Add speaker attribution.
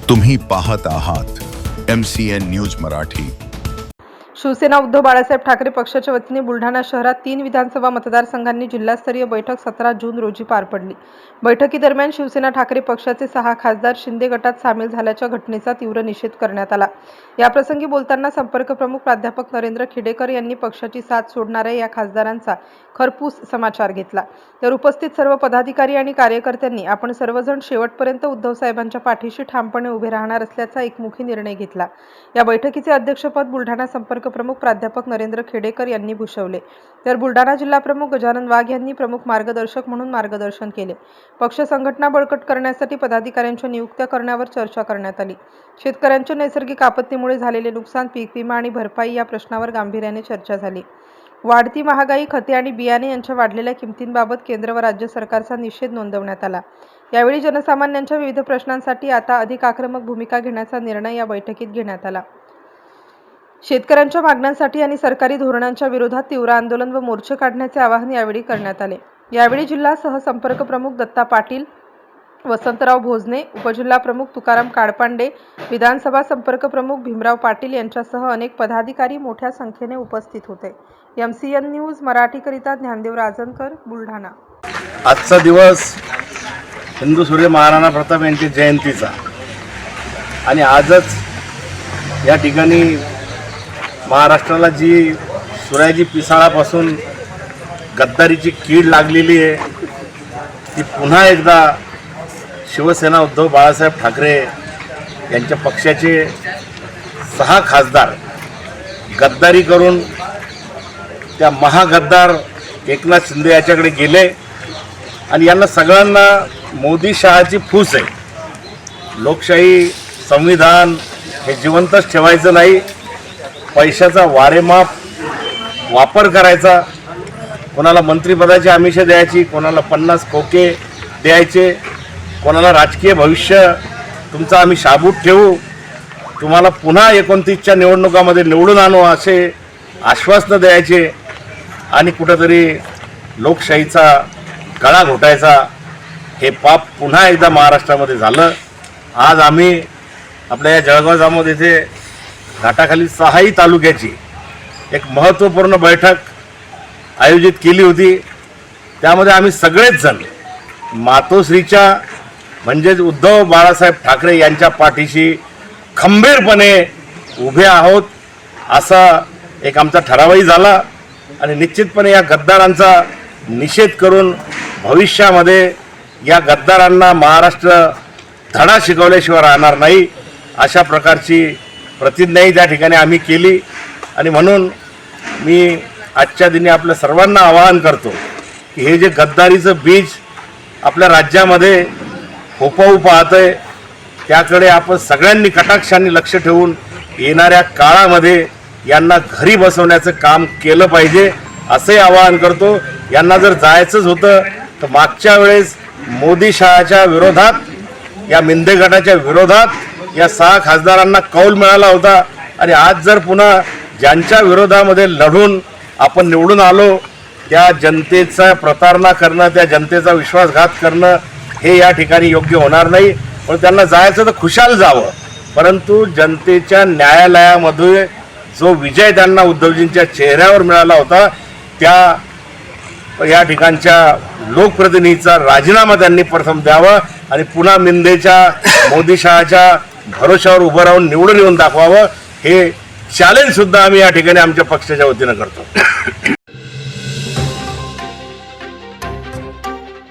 Speaker 1: तुम्ही पाहत आहात MCN न्यूज मराठी।
Speaker 2: शिवसेना उद्धव बाळासाहेब ठाकरे पक्षाच्या वतीने बुलढाणा शहरात 3 विधानसभा मतदारसंघांनी जिल्हास्तरीय बैठक 17 जून रोजी पार पडली। बैठकीदरम्यान शिवसेना ठाकरे पक्षाचे 6 खासदार शिंदे गटात सामील झाल्याच्या घटनेचा तीव्र निषेध करण्यात आला। याप्रसंगी बोलताना संपर्क प्रमुख प्राध्यापक नरेंद्र खेडेकर यांनी पक्षाची साथ सोडणाऱ्या या खासदारांचा खरपूस समाचार घेतला। तर उपस्थित सर्व पदाधिकारी आणि कार्यकर्त्यांनी आपण सर्वजण शेवटपर्यंत उद्धव साहेबांच्या पाठीशी ठामपणे उभे राहणार असल्याचा एकमुखी निर्णय घेतला। या बैठकीचे अध्यक्षपद बुलढाणा संपर्क प्रमुख प्राध्यापक नरेंद्र खेडेकर यांनी भूषवले। तर बुलढाणा जिल्हा प्रमुख गजानन वाघ यांनी प्रमुख मार्गदर्शक म्हणून मार्गदर्शन केले। पक्ष संघटना बळकट करण्यासाठी पदाधिकाऱ्यांच्या नियुक्त्या करण्यावर चर्चा करण्यात आली। शेतकऱ्यांच्या नैसर्गिक आपत्तीमुळे झालेले नुकसान, पीक विमा आणि भरपाई या प्रश्नावर गांभीर्याने चर्चा झाली। वाढती महागाई, खते आणि बियाणे यांच्या वाढलेल्या किमतींबाबत केंद्र व राज्य सरकारचा निषेध नोंदवण्यात आला। यावेळी जनसामान्यांच्या विविध प्रश्नांसाठी आता अधिक आक्रमक भूमिका घेण्याचा निर्णय या बैठकीत घेण्यात आला। शेतकऱ्यांच्या मागण्यांसाठी आणि सरकारी धोरणांच्या विरोधात तीव्र आंदोलन व मोर्चे काढण्याचे आवाहन यावेळी करण्यात आले। यावेळी जिल्हा सहसंपर्क प्रमुख दत्ता पाटील, वसंतराव भोजने, उपजिल्हा प्रमुख तुकाराम काळपांडे, विधानसभा संपर्क प्रमुख भीमराव पाटील यांच्यासह अनेक पदाधिकारी मोठ्या संख्येने उपस्थित होते। MCN न्यूज मराठीकरिता ज्ञानदेव राजनकर, बुलढाणा।
Speaker 3: आजचा दिवस हिंदू सूर्य महाराणा प्रताप यांची जयंतीचा आणि आजच या ठिकाणी महाराष्ट्राला जी सुराजी पिसाळापासून गद्दारीची कीड लागलेली आहे ती पुन्हा एकदा शिवसेना उद्धव बाळासाहेब ठाकरे यांच्या पक्षाचे 6 खासदार गद्दारी करून त्या महागद्दार एकनाथ शिंदे याच्याकडे गेले आणि यांना सगळ्यांना मोदी शहाची फूस आहे। लोकशाही संविधान हे जिवंतच ठेवायचं नाही, पैशाचा वारेमाप वापर करायचा, कोणाला मंत्रिपदाची आमिषं द्यायची, कोणाला 50 खोके द्यायचे, कोणाला राजकीय भविष्य तुमचं आम्ही शाबूत ठेवू, तुम्हाला पुन्हा 29च्या निवडणुकामध्ये निवडून आणू असे आश्वासनं द्यायचे आणि कुठंतरी लोकशाहीचा गळा घोटायचा, हे पाप पुन्हा एकदा महाराष्ट्रामध्ये झालं। आज आम्ही आपल्या या जळगाव जामोद येथे घाटाखाली 6ही तालुक्याची एक महत्त्वपूर्ण बैठक आयोजित केली होती। त्यामध्ये आम्ही सगळेच जण मातोश्रीच्या म्हणजेच उद्धव बाळासाहेब ठाकरे यांच्या पाठीशी खंबीरपणे उभे आहोत असा एक आमचा ठरावही झाला आणि निश्चितपणे या गद्दारांचा निषेध करून भविष्यामध्ये या गद्दारांना महाराष्ट्र धडा शिकवल्याशिवाय राहणार नाही अशा प्रकारची प्रतिज्ञाही त्या ठिकाणी आम्ही केली। आणि म्हणून मी आजच्या दिनी आपल्या सर्वांना आवाहन करतो की हे जे गद्दारीचं बीज आपल्या राज्यामध्ये फोफावू पाहतंय त्याकडे आपण सगळ्यांनी कटाक्षाने लक्ष ठेवून येणाऱ्या काळामध्ये यांना घरी बसवण्याचं काम केलं पाहिजे असे आवाहन करतो। यांना जर जायचंच होतं तर मागच्या वेळेस मोदी शहाच्या विरोधात, या मिंदे गटाच्या विरोधात या 6 खासदारांना कौल मिळाला होता आणि आज जर पुन्हा ज्यांच्या विरोधामध्ये लढून आपण निवडून आलो त्या जनतेचा प्रतारणा करणं, त्या जनतेचा विश्वासघात करणं हे या ठिकाणी योग्य होणार नाही। पण त्यांना जायचं तर खुशाल जावं, परंतु जनतेच्या न्यायालयामध्ये जो विजय त्यांना उद्धवजींच्या चेहऱ्यावर मिळाला होता त्या या ठिकाणच्या लोकप्रतिनिधीचा राजीनामा त्यांनी प्रथम द्यावा आणि पुन्हा मिंदेच्या मोदी शहाच्या भरोशावर उभं राहून निवडून येऊन दाखवावं, हे चॅलेंज सुद्धा आम्ही या ठिकाणी आमच्या पक्षाच्या वतीनं करतो।